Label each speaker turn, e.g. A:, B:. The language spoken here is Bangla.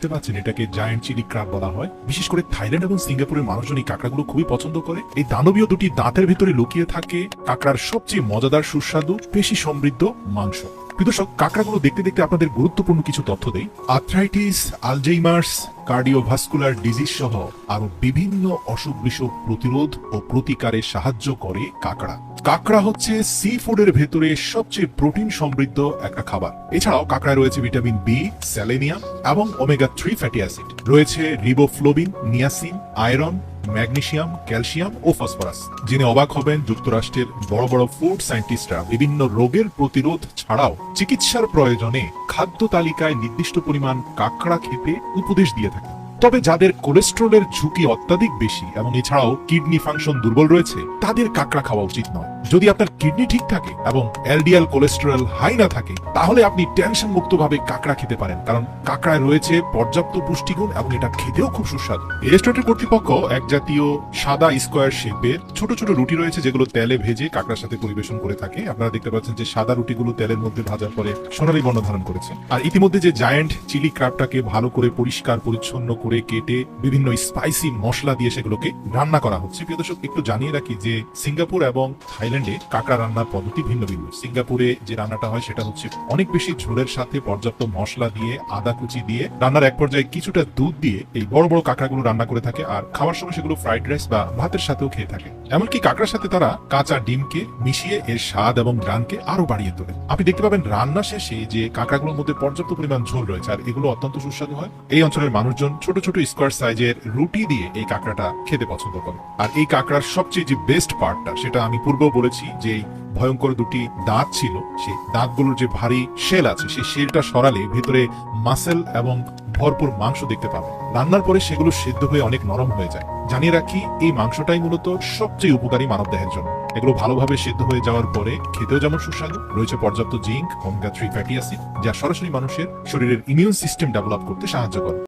A: দেখতে পাচ্ছেন এটাকে জায়ান্ট চিলি ক্রাব বলা হয়। বিশেষ করে থাইল্যান্ড এবং সিঙ্গাপুরের মানুষজন এই কাঁকড়াগুলো খুবই পছন্দ করে। এই দানবীয় দুটি দাঁতের ভিতরে লুকিয়ে থাকে কাঁকড়ার সবচেয়ে মজাদার সুস্বাদু পেশি সমৃদ্ধ মাংস। দর্শক, কাঁকড়াগুলো দেখতে দেখতে আপনাদের গুরুত্বপূর্ণ কিছু তথ্য দেই। আর্থ্রাইটিস, আলজেইমার্স, কার্ডিওভাস্কুলার ডিজিজ সহ আরো বিভিন্ন অসুখ বিসুখ প্রতিরোধ ও প্রতিকারে সাহায্য করে কাঁকড়া। কাঁকড়া হচ্ছে সি ফুডের ভেতরে সবচেয়ে প্রোটিন সমৃদ্ধ একটা খাবার। এছাড়াও কাঁকড়ায় রয়েছে ভিটামিন বি, সেলেনিয়াম এবং ওমেগা 3 ফ্যাটি অ্যাসিড, রয়েছে riboflavin, niacin, iron, magnesium, calcium ও ফসফরাস। জেনে অবাক হবেন যুক্তরাষ্ট্রের বড় বড় ফুড সায়েন্টিস্টরা বিভিন্ন রোগের প্রতিরোধ ছাড়াও চিকিৎসার প্রয়োজনে খাদ্য তালিকায় নির্দিষ্ট পরিমাণ কাঁকড়া খেতে উপদেশ দিয়ে থাকে। তবে যাদের কোলেস্টেরলের ঝুঁকি অত্যাধিক বেশি এবং এছাড়াও কিডনি ফাংশন দুর্বল রয়েছে তাদের কাঁকড়া খাওয়া উচিত নয়। যদি আপনার কিডনি ঠিক থাকে এবং এলডিএল কোলেস্টেরল হাই না থাকে তাহলে আপনি টেনশন মুক্ত ভাবে কাঁকড়া খেতে পারেন, কারণ কাঁকড়ায় রয়েছে পর্যাপ্ত পুষ্টিগুণ এবং এটা খেতেও খুব সুস্বাদু। এই রেস্টুরেন্টের কর্তৃপক্ষ এক জাতীয় সাদা স্কোয়ার শেপের ছোট ছোট রুটি রয়েছে যেগুলো তেলে ভেজে কাঁকড়ার সাথে পরিবেশন করে থাকে। আপনারা দেখতে পাচ্ছেন যে সাদা রুটিগুলো তেলের মধ্যে ভাজার পরে সোনালী বর্ণ ধারণ করেছে। আর ইতিমধ্যে যে জায়ান্ট চিলি ক্র্যাবটাকে ভালো করে পরিষ্কার পরিচ্ছন্ন করে কেটে বিভিন্ন স্পাইসি মশলা দিয়ে সেগুলোকে রান্না করা হচ্ছে। প্রিয় দর্শক, একটু জানিয়ে রাখি যে সিঙ্গাপুর এবং থাইল্যান্ডে কাঁকড়া রান্নার পদ্ধতি ভিন্ন ভিন্ন। সিঙ্গাপুরে যে রান্নাটা হয় সেটা হচ্ছে অনেক বেশি ঝোলের সাথে পর্যাপ্ত মশলা দিয়ে আদা কুচি দিয়ে রান্নার এক পর্যায়ে কিছুটা দুধ দিয়ে এই বড় বড় কাঁকড়াগুলো রান্না করে থাকে, আর খাওয়ার সময় সেগুলো ফ্রাইড রাইস বা ভাতের সাথেও খেয়ে থাকে। এমনকি কাঁকড়ার সাথে তারা কাঁচা ডিমকে মিশিয়ে এর স্বাদ এবং ঘ্রাণকে আরো বাড়িয়ে তোলে। আপনি দেখতে পাবেন রান্না শেষে যে কাঁকড়াগুলোর মধ্যে পর্যাপ্ত পরিমাণ ঝোল রয়েছে আর এগুলো অত্যন্ত সুস্বাদু হয়। এই অঞ্চলের মানুষজন ছোট ছোট স্কোয়ার সাইজের রুটি দিয়ে এই কাঁকড়াটা খেতে পছন্দ করে। আর এই কাঁকড়ার সবচেয়ে যে বেস্ট পার্টটা সেটা আমি পূর্বেও বলেছি যে ভয়ঙ্কর দুটি দাঁত ছিল, সেই দাঁতগুলোর যে ভারী শেল আছে সেই শেলটা সরালে ভেতরে মাসেল এবং ভরপুর মাংস দেখতে পাবেন। রান্নার পরে সেগুলো সিদ্ধ হয়ে অনেক নরম হয়ে যায়। জানিয়ে রাখি এই মাংসটাই মূলত সবচেয়ে উপকারী মানব দেহের জন্য। এগুলো ভালোভাবে সিদ্ধ হয়ে যাওয়ার পরে খেতেও যেমন সুস্বাদু, রয়েছে পর্যাপ্ত জিঙ্ক, ওমেগা 3 ফ্যাটি অ্যাসিড, যা সরাসরি মানুষের শরীরের ইমিউন সিস্টেম ডেভেলপ করতে সাহায্য করে।